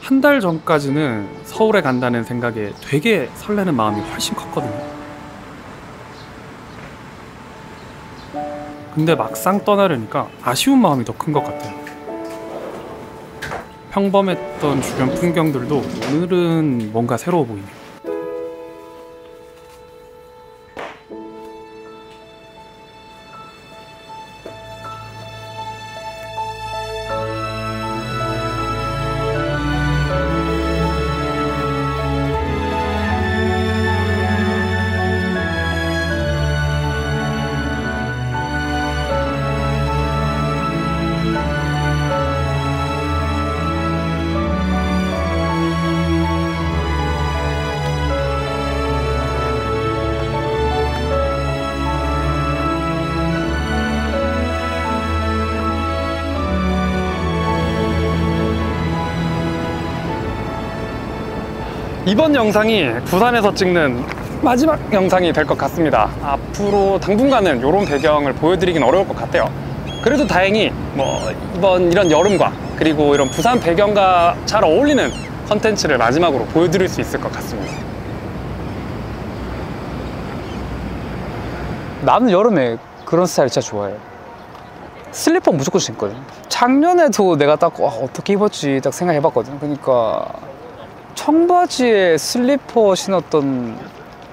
한 달 전까지는 서울에 간다는 생각에 되게 설레는 마음이 훨씬 컸거든요. 근데 막상 떠나려니까 아쉬운 마음이 더 큰 것 같아요. 평범했던 주변 풍경들도 오늘은 뭔가 새로워 보이네요. 이번 영상이 부산에서 찍는 마지막 영상이 될 것 같습니다. 앞으로 당분간은 이런 배경을 보여드리긴 어려울 것 같아요. 그래도 다행히 이번 이런 여름과 그리고 이런 부산 배경과 잘 어울리는 컨텐츠를 마지막으로 보여드릴 수 있을 것 같습니다. 나는 여름에 그런 스타일 진짜 좋아해요. 슬리퍼 무조건 신거든. 작년에도 내가 딱 어떻게 입었지 딱 생각해봤거든. 그러니까 청바지에 슬리퍼 신었던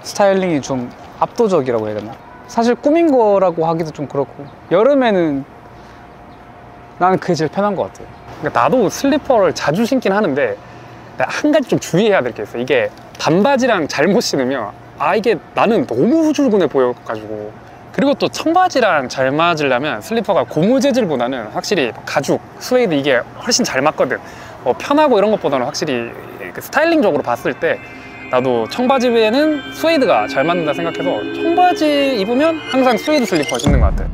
스타일링이 좀 압도적이라고 해야 되나? 사실 꾸민 거라고 하기도 좀 그렇고, 여름에는 나는 그게 제일 편한 것 같아요. 그러니까 나도 슬리퍼를 자주 신긴 하는데 한 가지 좀 주의해야 될 게 있어요. 이게 반바지랑 잘못 신으면 이게 나는 너무 후줄근해 보여가지고. 그리고 또 청바지랑 잘 맞으려면 슬리퍼가 고무 재질보다는 확실히 가죽, 스웨이드 이게 훨씬 잘 맞거든. 편하고 이런 것보다는 확실히 스타일링적으로 봤을 때 나도 청바지 외에는 스웨이드가 잘 맞는다 생각해서 청바지 입으면 항상 스웨이드 슬리퍼 신는 것 같아요.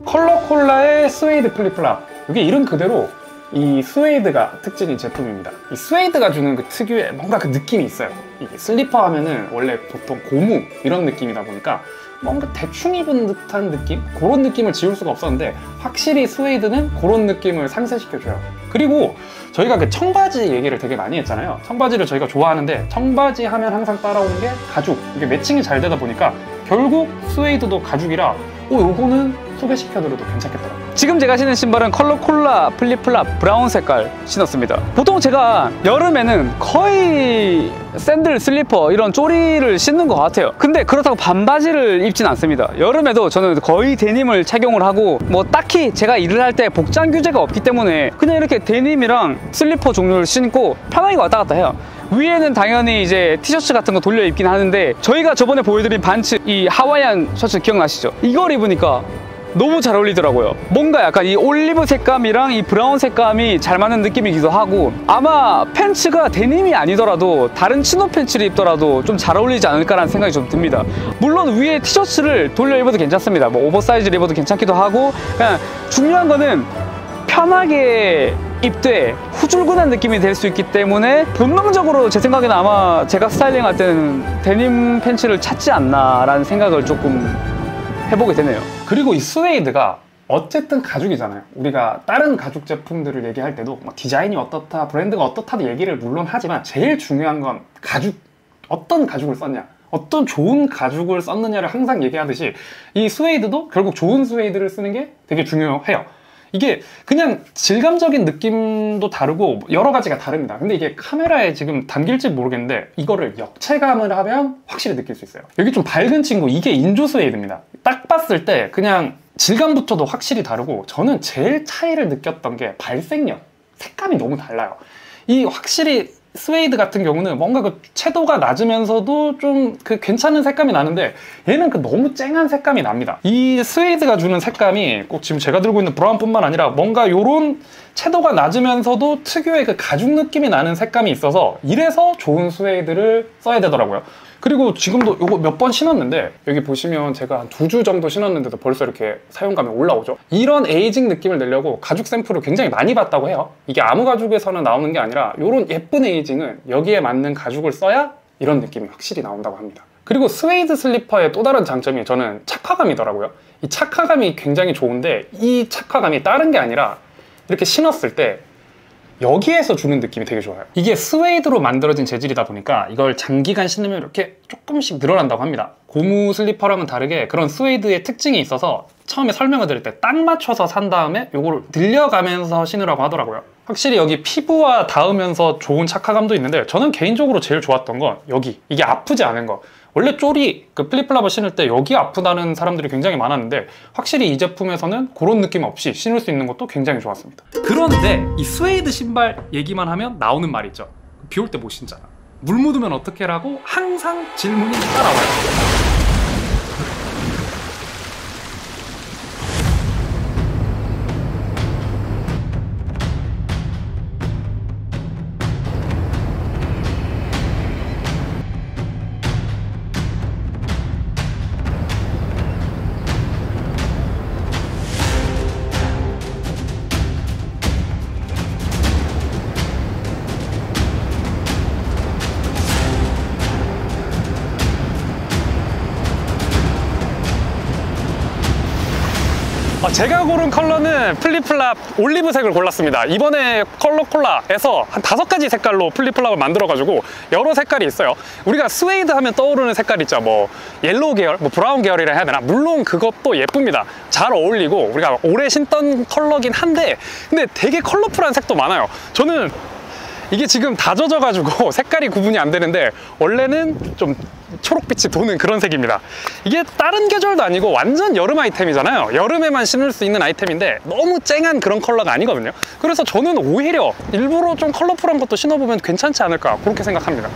컬러콜라의 스웨이드 플립플랍, 이게 이름 그대로 이 스웨이드가 특징인 제품입니다. 이 스웨이드가 주는 그 특유의 뭔가 그 느낌이 있어요. 이 슬리퍼 하면은 원래 보통 고무 이런 느낌이다 보니까 뭔가 대충 입은 듯한 느낌? 그런 느낌을 지울 수가 없었는데 확실히 스웨이드는 그런 느낌을 상쇄시켜줘요. 그리고 저희가 그 청바지 얘기를 되게 많이 했잖아요. 청바지를 저희가 좋아하는데 청바지 하면 항상 따라오는 게 가죽, 이게 매칭이 잘 되다 보니까 결국 스웨이드도 가죽이라 요거는 소개시켜드려도 괜찮겠더라고요. 지금 제가 신은 신발은 컬러콜라 플립플랍 브라운 색깔 신었습니다. 보통 제가 여름에는 거의 샌들, 슬리퍼 이런 쪼리를 신는 것 같아요. 근데 그렇다고 반바지를 입진 않습니다. 여름에도 저는 거의 데님을 착용을 하고 딱히 제가 일을 할 때 복장 규제가 없기 때문에 그냥 이렇게 데님이랑 슬리퍼 종류를 신고 편하게 왔다 갔다 해요. 위에는 당연히 이제 티셔츠 같은 거 돌려 입긴 하는데, 저희가 저번에 보여드린 반츠, 이 하와이안 셔츠 기억나시죠? 이걸 입으니까 너무 잘 어울리더라고요. 뭔가 약간 이 올리브 색감이랑 이 브라운 색감이 잘 맞는 느낌이기도 하고, 아마 팬츠가 데님이 아니더라도 다른 치노 팬츠를 입더라도 좀 잘 어울리지 않을까라는 생각이 좀 듭니다. 물론 위에 티셔츠를 돌려 입어도 괜찮습니다. 오버사이즈를 입어도 괜찮기도 하고, 그냥 중요한 거는 편하게 입되 후줄근한 느낌이 될 수 있기 때문에 본능적으로 제 생각에는 아마 제가 스타일링 할 때는 데님 팬츠를 찾지 않나 라는 생각을 조금 해보게 되네요. 그리고 이 스웨이드가 어쨌든 가죽이잖아요. 우리가 다른 가죽 제품들을 얘기할 때도 디자인이 어떻다, 브랜드가 어떻다도 얘기를 물론 하지만 제일 중요한 건 가죽, 어떤 가죽을 썼냐, 어떤 좋은 가죽을 썼느냐를 항상 얘기하듯이 이 스웨이드도 결국 좋은 스웨이드를 쓰는 게 되게 중요해요. 이게 그냥 질감적인 느낌도 다르고 여러 가지가 다릅니다. 근데 이게 카메라에 지금 담길지 모르겠는데 이거를 역체감을 하면 확실히 느낄 수 있어요. 여기 좀 밝은 친구, 이게 인조 스웨이드입니다. 딱 봤을 때 그냥 질감부터도 확실히 다르고, 저는 제일 차이를 느꼈던 게 발색력, 색감이 너무 달라요. 이 확실히 스웨이드 같은 경우는 뭔가 그 채도가 낮으면서도 좀 그 괜찮은 색감이 나는데 얘는 그 너무 쨍한 색감이 납니다. 이 스웨이드가 주는 색감이 꼭 지금 제가 들고 있는 브라운뿐만 아니라 뭔가 요런 채도가 낮으면서도 특유의 그 가죽 느낌이 나는 색감이 있어서 이래서 좋은 스웨이드를 써야 되더라고요. 그리고 지금도 요거 몇 번 신었는데 여기 보시면 제가 한 2주 정도 신었는데도 벌써 이렇게 사용감이 올라오죠. 이런 에이징 느낌을 내려고 가죽 샘플을 굉장히 많이 봤다고 해요. 이게 아무 가죽에서는 나오는 게 아니라 이런 예쁜 에이징은 여기에 맞는 가죽을 써야 이런 느낌이 확실히 나온다고 합니다. 그리고 스웨이드 슬리퍼의 또 다른 장점이 저는 착화감이더라고요. 이 착화감이 굉장히 좋은데 이 착화감이 다른 게 아니라 이렇게 신었을 때 여기에서 주는 느낌이 되게 좋아요. 이게 스웨이드로 만들어진 재질이다 보니까 이걸 장기간 신으면 이렇게 조금씩 늘어난다고 합니다. 고무 슬리퍼랑은 다르게 그런 스웨이드의 특징이 있어서 처음에 설명을 드릴 때 딱 맞춰서 산 다음에 이걸 늘려가면서 신으라고 하더라고요. 확실히 여기 피부와 닿으면서 좋은 착화감도 있는데 저는 개인적으로 제일 좋았던 건 여기 이게 아프지 않은 거. 원래 쪼리 그 플립플랍을 신을 때 여기 아프다는 사람들이 굉장히 많았는데 확실히 이 제품에서는 그런 느낌 없이 신을 수 있는 것도 굉장히 좋았습니다. 그런데 이 스웨이드 신발 얘기만 하면 나오는 말 있죠. 비 올 때 못 신잖아. 물 묻으면 어떡해 라고 항상 질문이 따라와요. 제가 고른 컬러는 플립플랍 올리브색을 골랐습니다. 이번에 컬러콜라에서 한 5가지 색깔로 플립플랍을 만들어가지고 여러 색깔이 있어요. 우리가 스웨이드 하면 떠오르는 색깔 있죠. 뭐 옐로우 계열, 뭐 브라운 계열이라 해야 되나? 물론 그것도 예쁩니다. 잘 어울리고 우리가 오래 신던 컬러긴 한데 근데 되게 컬러풀한 색도 많아요. 저는 이게 지금 다 젖어가지고 색깔이 구분이 안 되는데 원래는 좀 초록빛이 도는 그런 색입니다. 이게 다른 계절도 아니고 완전 여름 아이템이잖아요. 여름에만 신을 수 있는 아이템인데 너무 쨍한 그런 컬러가 아니거든요. 그래서 저는 오히려 일부러 좀 컬러풀한 것도 신어보면 괜찮지 않을까 그렇게 생각합니다.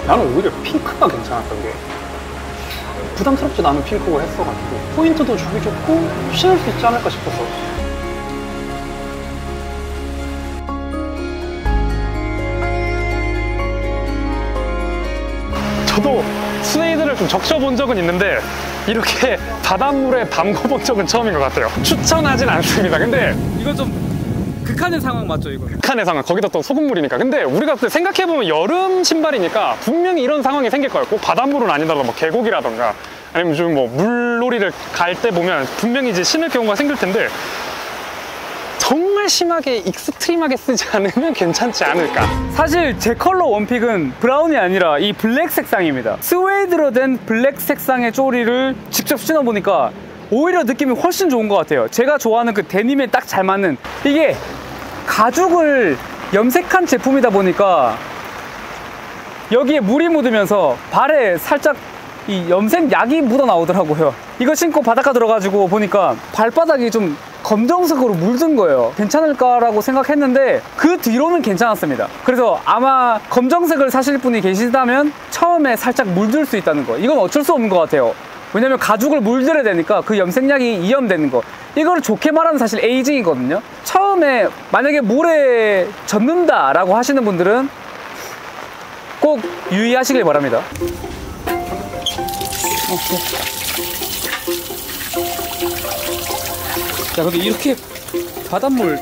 나는 오히려 핑크가 괜찮았던 게 부담스럽지도 않은 핑크고 했어가지고 포인트도 주기 좋고 신을 수 있지 않을까 싶었어. 저도 스웨이드를 좀 적셔본 적은 있는데 이렇게 바닷물에 담궈본 적은 처음인 것 같아요. 추천하진 않습니다. 근데 이건 좀 극한의 상황 맞죠, 이거? 극한의 상황. 거기다 또 소금물이니까. 근데 우리가 생각해보면 여름 신발이니까 분명히 이런 상황이 생길 거예요. 꼭 바닷물은 아니더라도 뭐 계곡이라던가 아니면 좀 뭐 물놀이를 갈 때 보면 분명히 이제 신을 경우가 생길 텐데 정말 심하게 익스트림하게 쓰지 않으면 괜찮지 않을까. 사실 제 컬러 원픽은 브라운이 아니라 이 블랙 색상입니다. 스웨이드로 된 블랙 색상의 쪼리를 직접 신어보니까 오히려 느낌이 훨씬 좋은 것 같아요. 제가 좋아하는 그 데님에 딱 잘 맞는, 이게 가죽을 염색한 제품이다 보니까 여기에 물이 묻으면서 발에 살짝 이 염색 약이 묻어 나오더라고요. 이거 신고 바닷가 들어가지고 보니까 발바닥이 좀 검정색으로 물든 거예요. 괜찮을까라고 생각했는데 그 뒤로는 괜찮았습니다. 그래서 아마 검정색을 사실 분이 계시다면 처음에 살짝 물들 수 있다는 거, 이건 어쩔 수 없는 것 같아요. 왜냐면 가죽을 물들여야 되니까 그 염색약이 이염되는 거, 이걸 좋게 말하면 사실 에이징이거든요. 처음에 만약에 물에 젖는다 라고 하시는 분들은 꼭 유의하시길 바랍니다. 야, 근데 이렇게 바닷물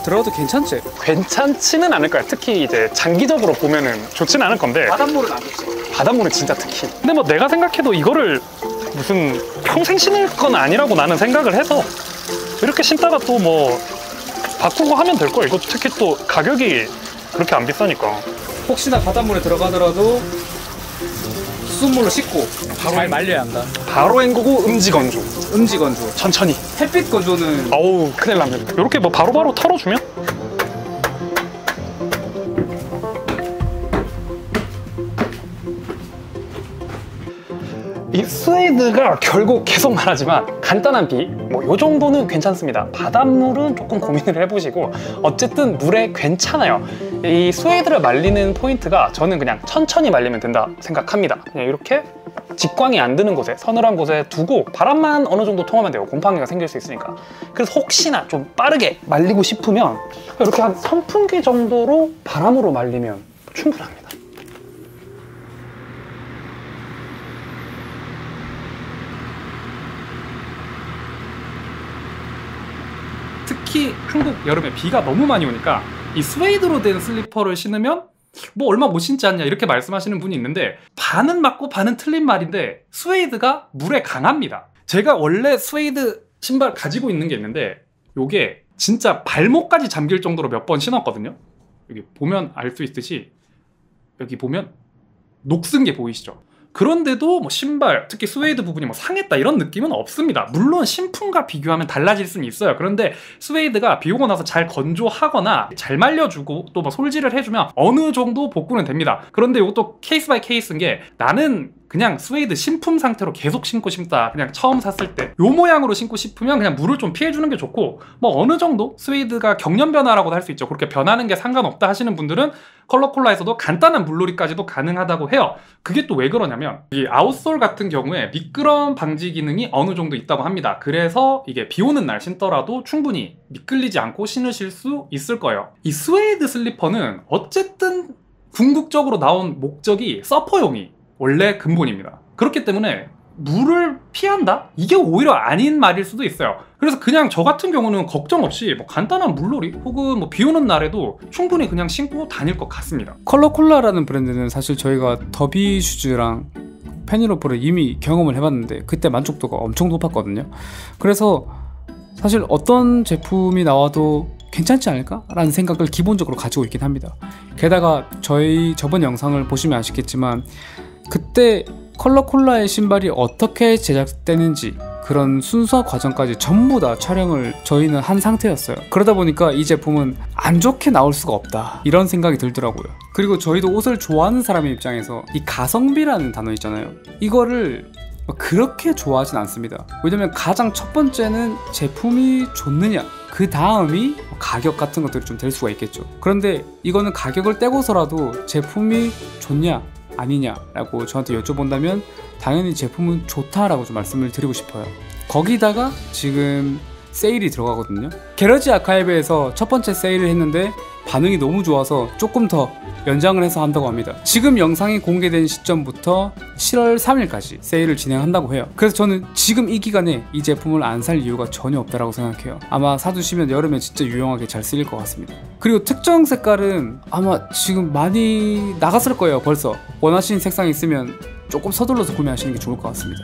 들어가도 괜찮지? 괜찮지는 않을 거야. 특히 이제 장기적으로 보면은 좋지는 않을 건데 바닷물은 안 좋지. 바닷물은 진짜 특히. 근데 뭐 내가 생각해도 이거를 무슨 평생 신을 건 아니라고 나는 생각을 해서 이렇게 신다가 또 뭐 바꾸고 하면 될 거야. 이거 특히 또 가격이 그렇게 안 비싸니까. 혹시나 바닷물에 들어가더라도 수돗물로 씻고 잘 말려야 한다. 바로 헹구고 음지 건조. 음지 건조. 천천히. 햇빛 건조는 어우 큰일 나면 이렇게 뭐 바로바로 털어주면? 이 스웨이드가 결국 계속 말하지만 간단한 비, 뭐 요 정도는 괜찮습니다. 바닷물은 조금 고민을 해보시고 어쨌든 물에 괜찮아요. 이 스웨이드를 말리는 포인트가 저는 그냥 천천히 말리면 된다 생각합니다. 그냥 이렇게 직광이 안 드는 곳에, 서늘한 곳에 두고 바람만 어느 정도 통하면 돼요. 곰팡이가 생길 수 있으니까. 그래서 혹시나 좀 빠르게 말리고 싶으면 이렇게 한 선풍기 정도로 바람으로 말리면 충분합니다. 특히 한국 여름에 비가 너무 많이 오니까 이 스웨이드로 된 슬리퍼를 신으면 뭐 얼마 못 신지 않냐 이렇게 말씀하시는 분이 있는데, 반은 맞고 반은 틀린 말인데 스웨이드가 물에 강합니다. 제가 원래 스웨이드 신발 가지고 있는 게 있는데 요게 진짜 발목까지 잠길 정도로 몇 번 신었거든요. 여기 보면 알 수 있듯이 여기 보면 녹슨 게 보이시죠? 그런데도 뭐 신발, 특히 스웨이드 부분이 뭐 상했다 이런 느낌은 없습니다. 물론 신품과 비교하면 달라질 수는 있어요. 그런데 스웨이드가 비 오고 나서 잘 건조하거나 잘 말려주고 또 뭐 솔질을 해주면 어느 정도 복구는 됩니다. 그런데 이것도 케이스 바이 케이스인 게, 나는 그냥 스웨이드 신품 상태로 계속 신고 싶다, 그냥 처음 샀을 때 요 모양으로 신고 싶으면 그냥 물을 좀 피해주는 게 좋고, 뭐 어느 정도 스웨이드가 경련 변화라고도 할 수 있죠. 그렇게 변하는 게 상관없다 하시는 분들은 컬러콜라에서도 간단한 물놀이까지도 가능하다고 해요. 그게 또 왜 그러냐면, 이 아웃솔 같은 경우에 미끄럼 방지 기능이 어느 정도 있다고 합니다. 그래서 이게 비 오는 날 신더라도 충분히 미끌리지 않고 신으실 수 있을 거예요. 이 스웨이드 슬리퍼는 어쨌든 궁극적으로 나온 목적이 서퍼용이 원래 근본입니다. 그렇기 때문에 물을 피한다? 이게 오히려 아닌 말일 수도 있어요. 그래서 그냥 저 같은 경우는 걱정 없이 뭐 간단한 물놀이 혹은 뭐 비 오는 날에도 충분히 그냥 신고 다닐 것 같습니다. 컬러콜라라는 브랜드는 사실 저희가 더비 슈즈랑 페니로프를 이미 경험을 해봤는데 그때 만족도가 엄청 높았거든요. 그래서 사실 어떤 제품이 나와도 괜찮지 않을까? 라는 생각을 기본적으로 가지고 있긴 합니다. 게다가 저희 저번 영상을 보시면 아시겠지만 그때 컬러콜라의 신발이 어떻게 제작되는지 그런 순서 과정까지 전부 다 촬영을 저희는 한 상태였어요. 그러다 보니까 이 제품은 안 좋게 나올 수가 없다 이런 생각이 들더라고요. 그리고 저희도 옷을 좋아하는 사람의 입장에서 이 가성비라는 단어 있잖아요. 이거를 그렇게 좋아하진 않습니다. 왜냐면 가장 첫 번째는 제품이 좋느냐, 그 다음이 가격 같은 것들이 좀 될 수가 있겠죠. 그런데 이거는 가격을 떼고서라도 제품이 좋냐 아니냐 라고 저한테 여쭤본다면 당연히 제품은 좋다라고 좀 말씀을 드리고 싶어요. 거기다가 지금 세일이 들어가거든요. 게러지 아카이브에서 첫 번째 세일을 했는데 반응이 너무 좋아서 조금 더 연장을 해서 한다고 합니다. 지금 영상이 공개된 시점부터 7월 3일까지 세일을 진행한다고 해요. 그래서 저는 지금 이 기간에 이 제품을 안 살 이유가 전혀 없다라고 생각해요. 아마 사두시면 여름에 진짜 유용하게 잘 쓰일 것 같습니다. 그리고 특정 색깔은 아마 지금 많이 나갔을 거예요. 벌써 원하시는 색상이 있으면 조금 서둘러서 구매하시는 게 좋을 것 같습니다.